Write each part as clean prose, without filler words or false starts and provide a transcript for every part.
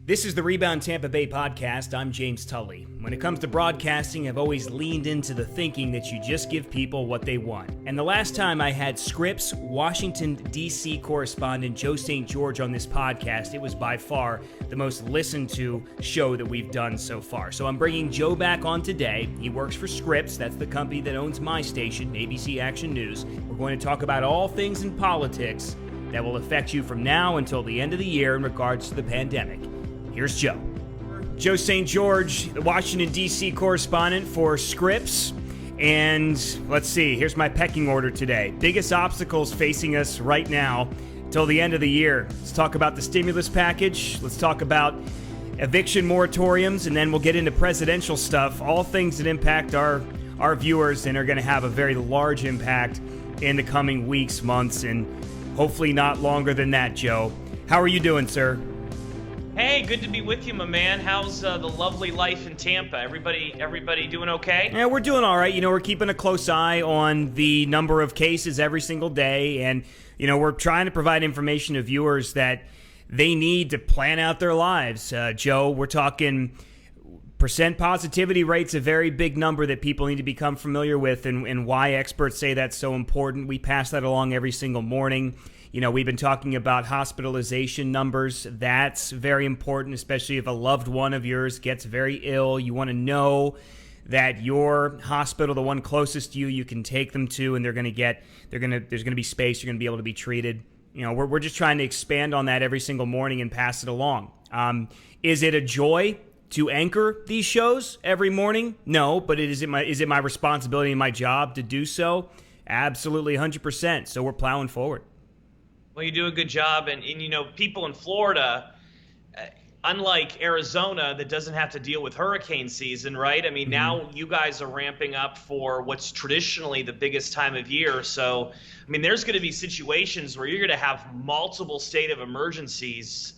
This is the Rebound Tampa Bay podcast. I'm James Tully. When it comes to broadcasting, I've always leaned into the thinking that you just give people what they want. And the last time I had Scripps, Washington, D.C. correspondent Joe St. George on this podcast, it was by far the most listened to show that we've done so far. So I'm bringing Joe back on today. He works for Scripps. That's the company that owns my station, ABC Action News. We're going to talk about all things in politics that will affect you from now until the end of the year in regards to the pandemic. Here's Joe. Joe St. George, the Washington, D.C. correspondent for Scripps. And let's see, here's my pecking order today. Biggest obstacles facing us right now till the end of the year. Let's talk about the stimulus package. Let's talk about eviction moratoriums, and then we'll get into presidential stuff. All things that impact our viewers and are going to have a very large impact in the coming weeks, months, and hopefully not longer than that, Joe. How are you doing, sir? Hey, good to be with you, my man. How's the lovely life in Tampa? Everybody doing okay? Yeah, we're doing all right. You know, we're keeping a close eye on the number of cases every single day, and, you know, we're trying to provide information to viewers that they need to plan out their lives. Joe, we're talking percent positivity rate's a very big number that people need to become familiar with, and why experts say that's so important. We pass that along every single morning. You know, we've been talking about hospitalization numbers. That's very important, especially if a loved one of yours gets very ill. You want to know that your hospital, the one closest to you, you can take them to, and there's going to be space. You're going to be able to be treated. You know, we're just trying to expand on that every single morning and pass it along. Is it a joy to anchor these shows every morning? No, but is it my responsibility and my job to do so? Absolutely, 100%. So we're plowing forward. Well, you do a good job, and you know, people in Florida, unlike Arizona that doesn't have to deal with hurricane season, right? I mean, now you guys are ramping up for what's traditionally the biggest time of year. So, I mean, there's going to be situations where you're going to have multiple state of emergencies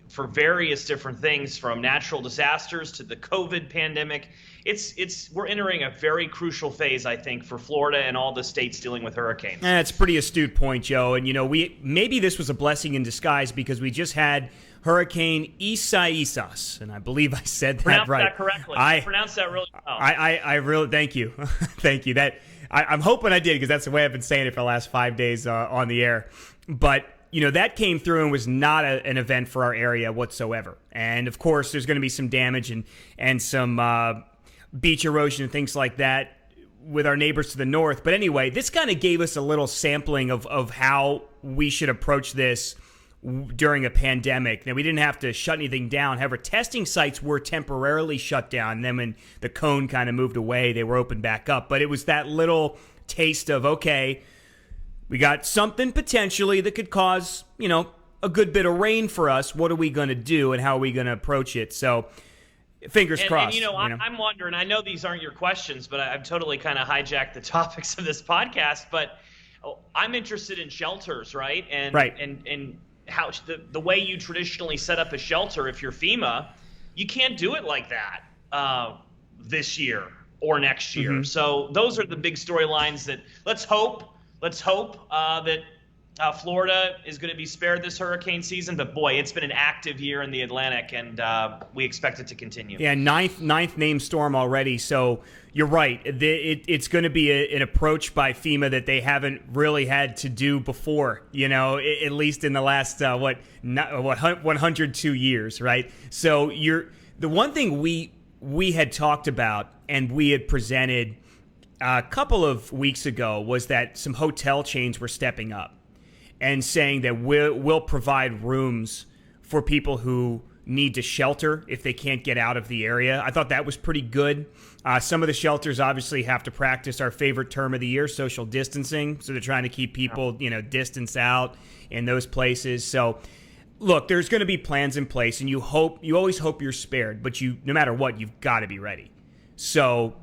for various different things, from natural disasters to the COVID pandemic. We're entering a very crucial phase, I think, for Florida and all the states dealing with hurricanes. That's a pretty astute point, Joe. And, you know, maybe this was a blessing in disguise because we just had Hurricane Isaias, and I believe I said that right. Pronounced that correctly. You pronounced that really well. I really, thank you. Thank you. I'm hoping I did, because that's the way I've been saying it for the last 5 days on the air. But, you know, that came through and was not an event for our area whatsoever. And, of course, there's going to be some damage and some beach erosion and things like that with our neighbors to the north. But anyway, this kind of gave us a little sampling of how we should approach this during a pandemic. Now, we didn't have to shut anything down. However, testing sites were temporarily shut down. And then when the cone kind of moved away, they were opened back up. But it was that little taste of, okay, we got something potentially that could cause, you know, a good bit of rain for us. What are we going to do, and how are we going to approach it? So, fingers crossed. And, you know, I'm wondering, I know these aren't your questions, but I've totally kind of hijacked the topics of this podcast, but I'm interested in shelters, right? And how the way you traditionally set up a shelter, if you're FEMA, you can't do it like that this year or next year. Mm-hmm. So those are the big storylines that let's hope that Florida is going to be spared this hurricane season. But boy, it's been an active year in the Atlantic, and we expect it to continue. Yeah, ninth named storm already. So you're right. It's going to be an approach by FEMA that they haven't really had to do before, you know, at least in the last, 102 years, right? So the one thing we had talked about and we had presented a couple of weeks ago was that some hotel chains were stepping up and saying that we'll provide rooms for people who need to shelter if they can't get out of the area. I thought that was pretty good. Some of the shelters obviously have to practice our favorite term of the year, social distancing. So they're trying to keep people, you know, distance out in those places. So look, there's going to be plans in place, and you always hope you're spared, but no matter what, you've got to be ready. So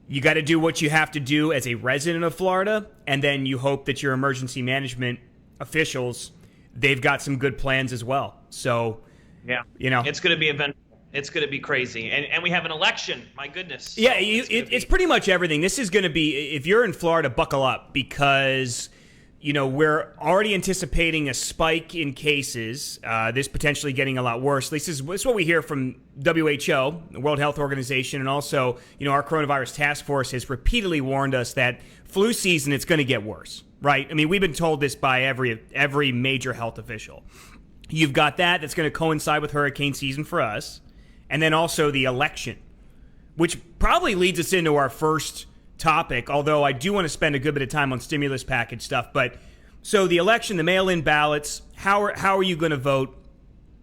you got to do what you have to do as a resident of Florida, and then you hope that your emergency management officials, they've got some good plans as well. So, yeah, you know, it's going to be eventful. It's going to be crazy. And we have an election. My goodness. So yeah, it's pretty much everything. This is going to be, if you're in Florida, buckle up, because we're already anticipating a spike in cases, this potentially getting a lot worse. At least this is what we hear from WHO, the World Health Organization, and also, our coronavirus task force has repeatedly warned us that flu season, it's going to get worse, right? I mean, we've been told this by every major health official. You've got that's going to coincide with hurricane season for us, and then also the election, which probably leads us into our first topic, although I do want to spend a good bit of time on stimulus package stuff. But so the election, the mail-in ballots, how are you going to vote?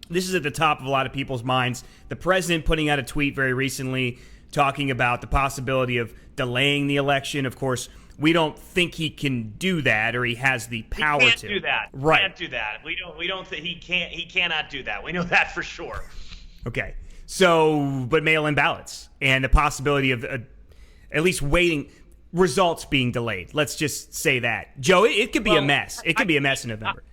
This is at the top of a lot of people's minds. The president putting out a tweet very recently talking about the possibility of delaying the election. Of course, we don't think he can do that, or he has the power to. He can't do that. Right. Can't do that. We don't think he can't. He cannot do that. We know that for sure. Okay. So, but mail-in ballots and the possibility of at least waiting, results being delayed. Let's just say that. Joe, it could be a mess. It could be a mess in November.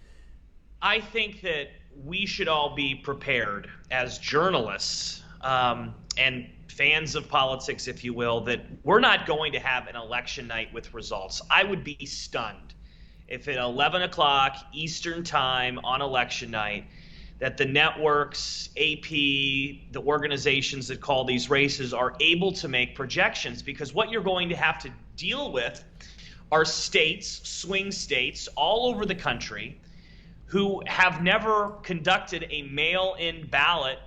I think that we should all be prepared as journalists and fans of politics, if you will, that we're not going to have an election night with results. I would be stunned if at 11 o'clock Eastern time on election night that the networks, AP, the organizations that call these races are able to make projections, because what you're going to have to deal with are states, swing states all over the country who have never conducted a mail-in ballot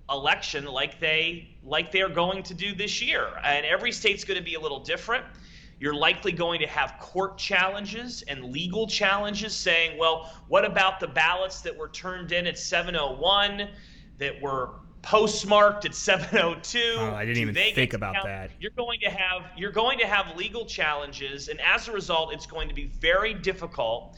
election like they're going to do this year. And every state's going to be a little different. You're likely going to have court challenges and legal challenges saying, well, what about the ballots that were turned in at 7:01 that were postmarked at 7:02? Oh, I didn't even think about that. You're going to have legal challenges, and as a result, it's going to be very difficult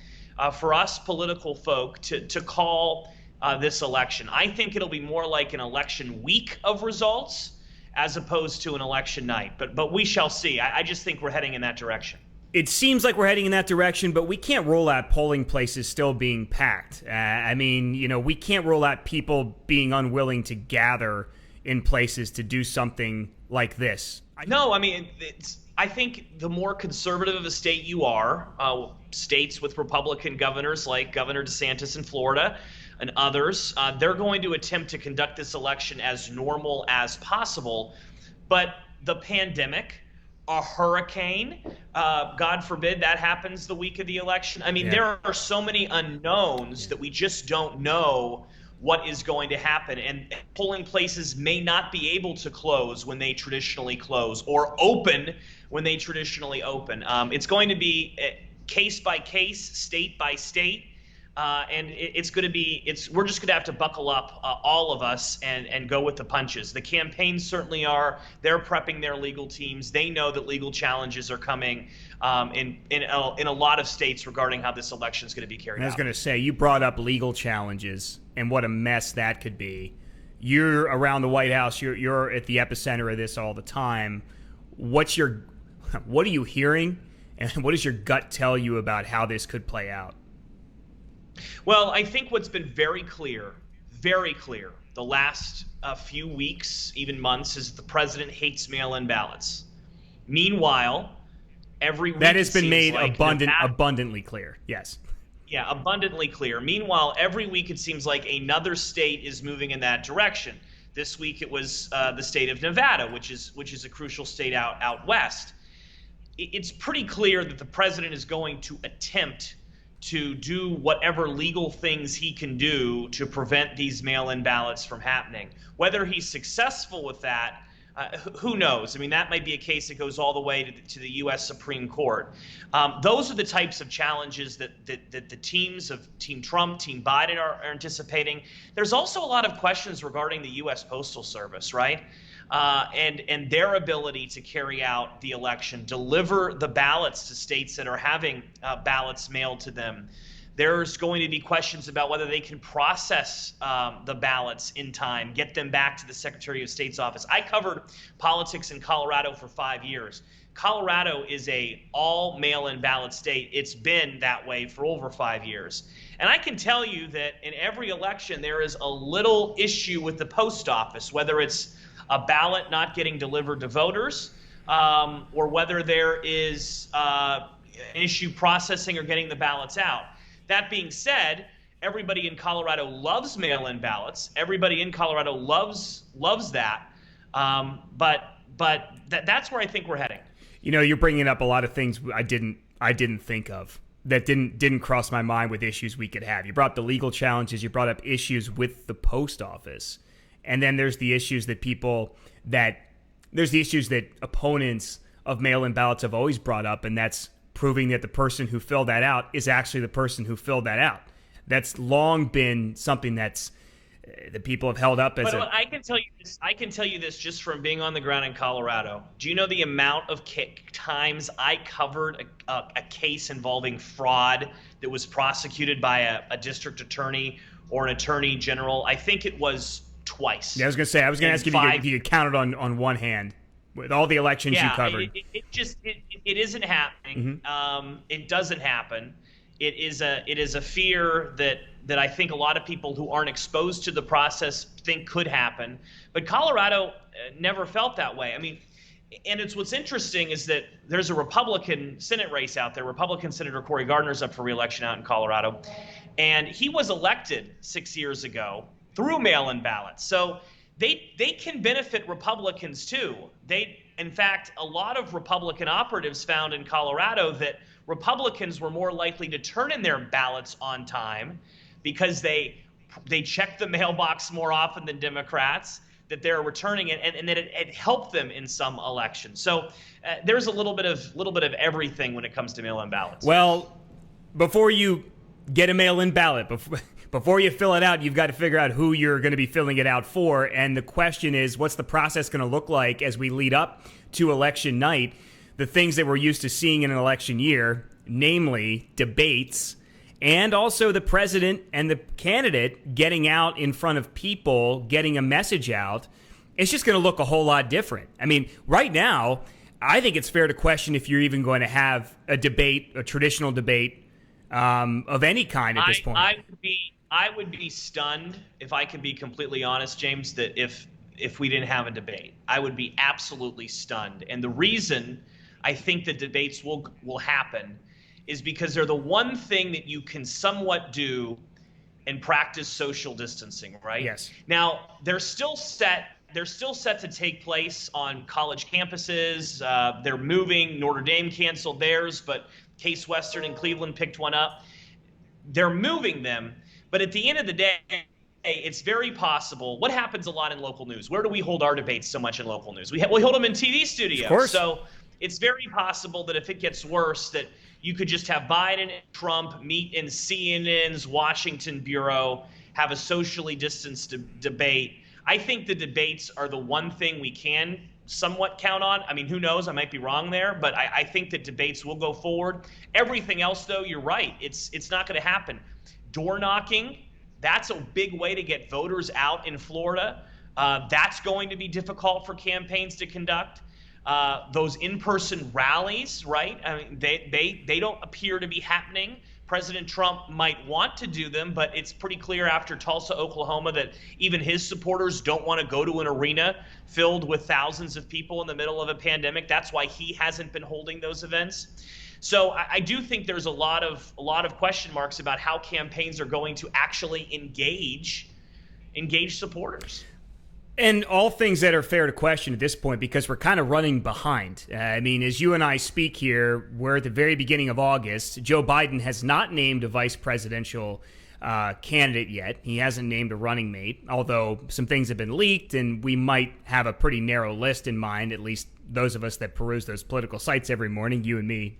for us political folk to call this election. I think it'll be more like an election week of results as opposed to an election night. But we shall see. I just think we're heading in that direction. It seems like we're heading in that direction, but we can't rule out polling places still being packed. I mean, we can't rule out people being unwilling to gather in places to do something like this. No, I mean, I think the more conservative of a state you are, states with Republican governors like Governor DeSantis in Florida and others, they're going to attempt to conduct this election as normal as possible. But the pandemic, a hurricane, God forbid that happens the week of the election. I mean, There are so many unknowns that we just don't know what is going to happen. And polling places may not be able to close when they traditionally close, or open when they traditionally open. It's going to be case by case, state by state. And it's going to be, we're just going to have to buckle up, all of us, and go with the punches. The campaigns certainly are. They're prepping their legal teams. They know that legal challenges are coming in a lot of states regarding how this election is going to be carried out. I was going to say, you brought up legal challenges and what a mess that could be. You're around the White House. You're at the epicenter of this all the time. What are you hearing, and what does your gut tell you about how this could play out? Well, I think what's been very clear the last few weeks, even months, is the president hates mail-in ballots. Meanwhile, every week that has been made like abundantly clear. Yes. Yeah, abundantly clear. Meanwhile, every week it seems like another state is moving in that direction. This week it was the state of Nevada, which is a crucial state out west. It's pretty clear that the president is going to attempt to do whatever legal things he can do to prevent these mail-in ballots from happening. Whether he's successful with that, who knows? I mean, that might be a case that goes all the way to the U.S. Supreme Court. Those are the types of challenges that the teams of Team Trump, Team Biden are anticipating. There's also a lot of questions regarding the U.S. Postal Service, right? And their ability to carry out the election, deliver the ballots to states that are having ballots mailed to them. There's going to be questions about whether they can process the ballots in time, get them back to the Secretary of State's office. I covered politics in Colorado for 5 years. Colorado is a all mail-in ballot state. It's been that way for over 5 years. And I can tell you that in every election there is a little issue with the post office, whether it's a ballot not getting delivered to voters, or whether there is issue processing or getting the ballots out. That being said, everybody in Colorado loves mail-in ballots. Everybody in Colorado loves that. But that's where I think we're heading. You're bringing up a lot of things I didn't think of, that didn't cross my mind with issues we could have. You brought up the legal challenges. You brought up issues with the post office, and then there's the issues that opponents of mail-in ballots have always brought up, and that's proving that the person who filled that out is actually the person who filled that out. That's long been something that people have held up as. But I can tell you this just from being on the ground in Colorado. Do you know the amount of times I covered a case involving fraud that was prosecuted by a district attorney or an attorney general? I think it was twice. Yeah, I was going to say. I was going to ask if you could count it on one hand with all the elections you covered. It isn't happening. Mm-hmm. It doesn't happen. It is a fear that I think a lot of people who aren't exposed to the process think could happen. But Colorado never felt that way. I mean, and what's interesting is that there's a Republican Senate race out there. Republican Senator Cory Gardner's up for re-election out in Colorado. And he was elected 6 years ago through mail-in ballots. So they can benefit Republicans too. In fact, a lot of Republican operatives found in Colorado that Republicans were more likely to turn in their ballots on time because they check the mailbox more often than Democrats, that they're returning it, and that it helped them in some elections. So there's a little bit of everything when it comes to mail-in ballots. Well, before you get a mail-in ballot, before you fill it out, you've got to figure out who you're going to be filling it out for. And the question is, what's the process going to look like as we lead up to election night? The things that we're used to seeing in an election year, namely debates, and also the president and the candidate getting out in front of people, getting a message out, it's just going to look a whole lot different. I mean, right now, I think it's fair to question if you're even going to have a debate, a traditional debate of any kind at this point. I would be stunned, if I can be completely honest, James, that if we didn't have a debate. I would be absolutely stunned. And the reason I think the debates will happen is because they're the one thing that you can somewhat do and practice social distancing, right? Yes. Now, they're still set to take place on college campuses. They're moving. Notre Dame canceled theirs, but Case Western and Cleveland picked one up. They're moving them. But at the end of the day, it's very possible. What happens a lot in local news? Where do we hold our debates so much in local news? We hold them in TV studios. Of course. So it's very possible that if it gets worse, that you could just have Biden and Trump meet in CNN's Washington bureau, have a socially distanced debate. I think the debates are the one thing we can somewhat count on. I mean, who knows? I might be wrong there, but I think that debates will go forward. Everything else, though, you're right. It's not going to happen. Door knocking, that's a big way to get voters out in Florida. That's going to be difficult for campaigns to conduct. Those in-person rallies, right? I mean, they don't appear to be happening. President Trump might want to do them, but it's pretty clear after Tulsa, Oklahoma, that even his supporters don't want to go to an arena filled with thousands of people in the middle of a pandemic. That's why he hasn't been holding those events. So I do think there's a lot of question marks about how campaigns are going to actually engage supporters. And all things that are fair to question at this point, because we're kind of running behind. I mean, as you and I speak here, we're at the very beginning of August. Joe Biden has not named a vice presidential candidate yet. He hasn't named a running mate, although some things have been leaked, and we might have a pretty narrow list in mind, at least those of us that peruse those political sites every morning, you and me,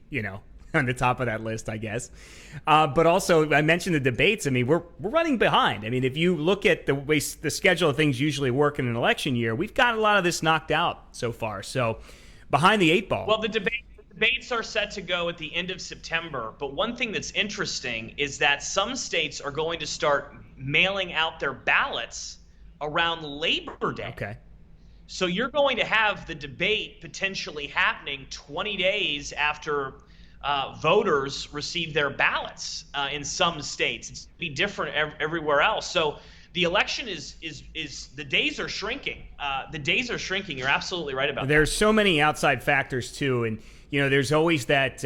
on the top of that list, I guess. But also, I mentioned the debates. I mean, we're running behind. I mean, if you look at the way the schedule of things usually work in an election year, we've got a lot of this knocked out so far. So behind the eight ball. Well, the debates are set to go at the end of September. But one thing that's interesting is that some states are going to start mailing out their ballots around Labor Day. Okay. So you're going to have the debate potentially happening 20 days after voters receive their ballots in some states. It's be different everywhere else. So the election is the days are shrinking. The days are shrinking. You're absolutely right about that. There's so many outside factors too, and there's always that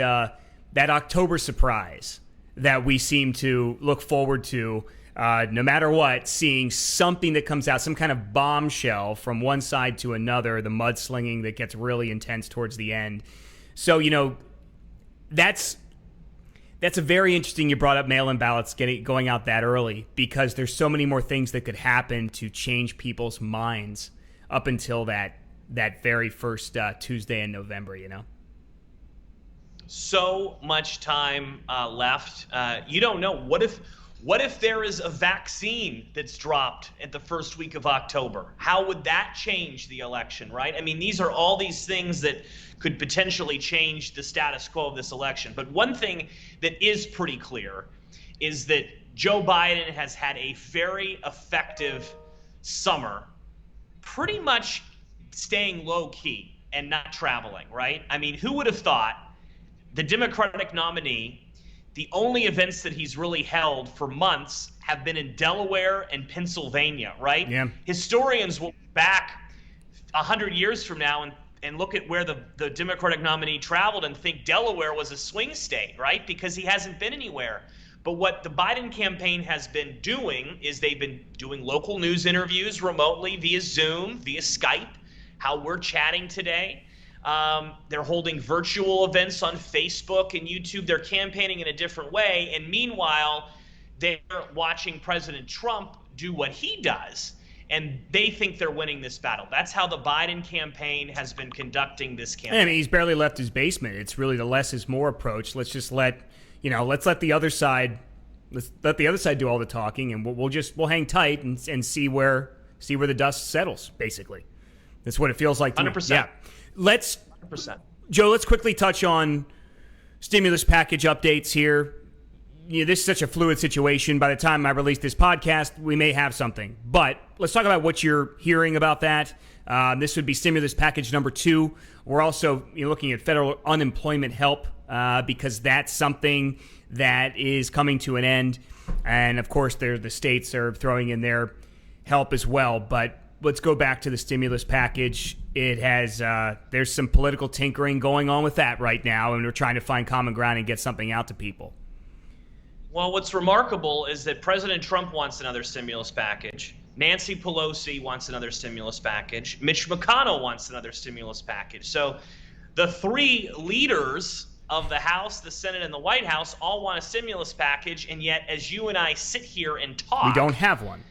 that October surprise that we seem to look forward to, no matter what, seeing something that comes out, some kind of bombshell from one side to another, the mudslinging that gets really intense towards the end. So, that's a very interesting, you brought up mail-in ballots going out that early, because there's so many more things that could happen to change people's minds up until that very first Tuesday in November, So much time left. You don't know. What if there is a vaccine that's dropped at the first week of October? How would that change the election, right? I mean, these are all these things that could potentially change the status quo of this election. But one thing that is pretty clear is that Joe Biden has had a very effective summer, pretty much staying low key and not traveling, right? I mean, who would have thought the Democratic nominee, the only events that he's really held for months have been in Delaware and Pennsylvania, right? Yeah. Historians will look back 100 years from now and look at where the Democratic nominee traveled and think Delaware was a swing state, right? Because he hasn't been anywhere. But what the Biden campaign has been doing is they've been doing local news interviews remotely via Zoom, via Skype, how we're chatting today. They're holding virtual events on Facebook and YouTube. They're campaigning in a different way. And meanwhile, they're watching President Trump do what he does. And they think they're winning this battle. That's how the Biden campaign has been conducting this campaign. I mean, he's barely left his basement. It's really the less is more approach. Let's just let the other side do all the talking, and we'll hang tight and see where the dust settles. Basically, that's what it feels like to 100%. me. Yeah. 100%. Joe, let's quickly touch on stimulus package updates here. This is such a fluid situation. By the time I release this podcast, we may have something. But let's talk about what you're hearing about that. This would be stimulus package number 2. We're also looking at federal unemployment help because that's something that is coming to an end. And, of course, the states are throwing in their help as well. But let's go back to the stimulus package. It has there's some political tinkering going on with that right now, and we're trying to find common ground and get something out to people. Well, what's remarkable is that President Trump wants another stimulus package. Nancy Pelosi wants another stimulus package. Mitch McConnell wants another stimulus package. So the 3 leaders of the House, the Senate, and the White House all want a stimulus package, and yet as you and I sit here and talk, we don't have one.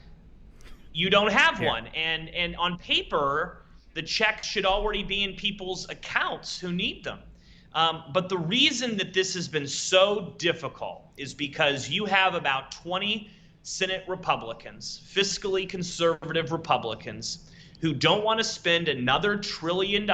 You don't have one. And on paper, the check should already be in people's accounts who need them. But the reason that this has been so difficult is because you have about 20 Senate Republicans, fiscally conservative Republicans, who don't want to spend another $1 trillion,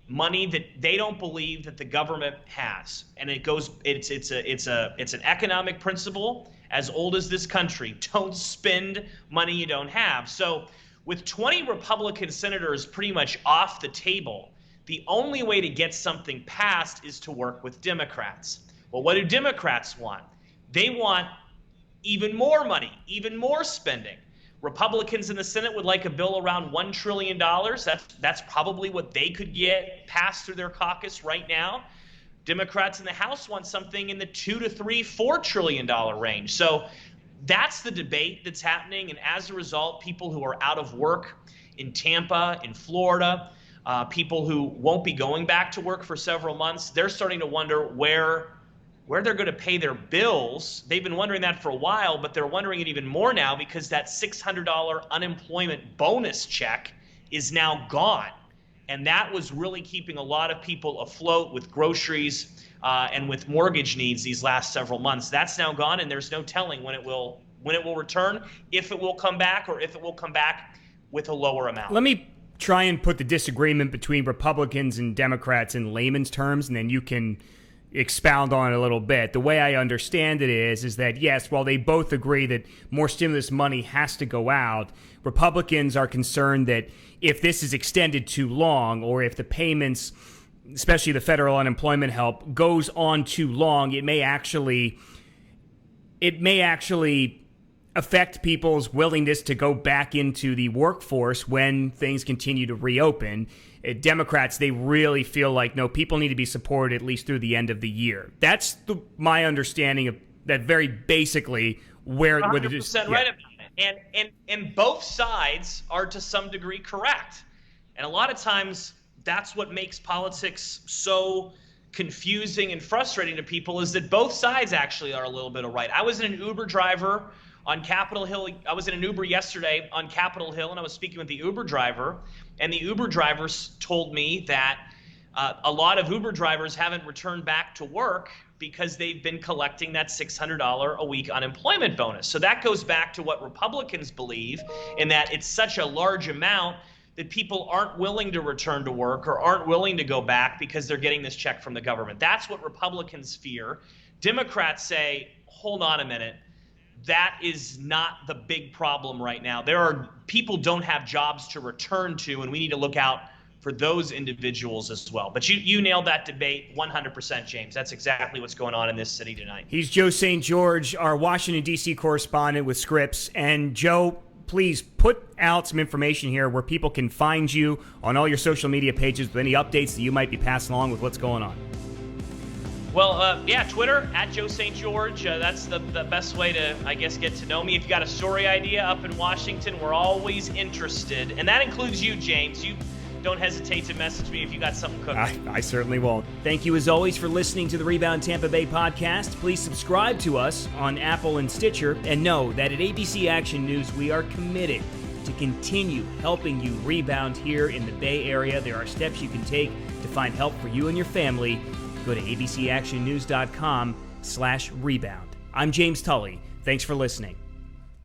money that they don't believe that the government has. And it's an economic principle as old as this country. Don't spend money you don't have. So with 20 Republican senators pretty much off the table, the only way to get something passed is to work with Democrats. Well, what do Democrats want? They want even more money, even more spending. Republicans in the Senate would like a bill around $1 trillion. That's probably what they could get passed through their caucus right now. Democrats in the House want something in the $2 to $4 trillion range. So that's the debate that's happening. And as a result, people who are out of work in Tampa, in Florida, people who won't be going back to work for several months, they're starting to wonder where they're going to pay their bills. They've been wondering that for a while, but they're wondering it even more now because that $600 unemployment bonus check is now gone. And that was really keeping a lot of people afloat with groceries and with mortgage needs these last several months. That's now gone, and there's no telling when it will return, if it will come back, or if it will come back with a lower amount. Let me try and put the disagreement between Republicans and Democrats in layman's terms, and then you can expound on it a little bit. The way I understand it is that, yes, while they both agree that more stimulus money has to go out, Republicans are concerned that if this is extended too long, or if the payments, especially the federal unemployment help, goes on too long, it may actually affect people's willingness to go back into the workforce when things continue to reopen. Democrats, they really feel like, no, people need to be supported at least through the end of the year. That's my understanding of that, very basically where 100% it is. Right about it. And both sides are to some degree correct. And a lot of times that's what makes politics so confusing and frustrating to people, is that both sides actually are a little bit of right. I was in an Uber driver on Capitol Hill. I was in an Uber yesterday on Capitol Hill, and I was speaking with the Uber driver, and the Uber drivers told me that a lot of Uber drivers haven't returned back to work because they've been collecting that $600 a week unemployment bonus. So that goes back to what Republicans believe, in that it's such a large amount that people aren't willing to return to work or aren't willing to go back because they're getting this check from the government. That's what Republicans fear. Democrats say, hold on a minute. That is not the big problem right now. People don't have jobs to return to, and we need to look out for those individuals as well. But you nailed that debate 100%, James. That's exactly what's going on in this city tonight. He's Joe St. George, our Washington, D.C. correspondent with Scripps. And Joe, please put out some information here where people can find you on all your social media pages with any updates that you might be passing along with what's going on. Well, Twitter, at Joe St. George. That's the best way to, I guess, get to know me. If you got a story idea up in Washington, we're always interested. And that includes you, James. You don't hesitate to message me if you got something cooking. I certainly won't. Thank you, as always, for listening to the Rebound Tampa Bay podcast. Please subscribe to us on Apple and Stitcher. And know that at ABC Action News, we are committed to continue helping you rebound here in the Bay Area. There are steps you can take to find help for you and your family. Go to abcactionnews.com/rebound. I'm James Tully. Thanks for listening.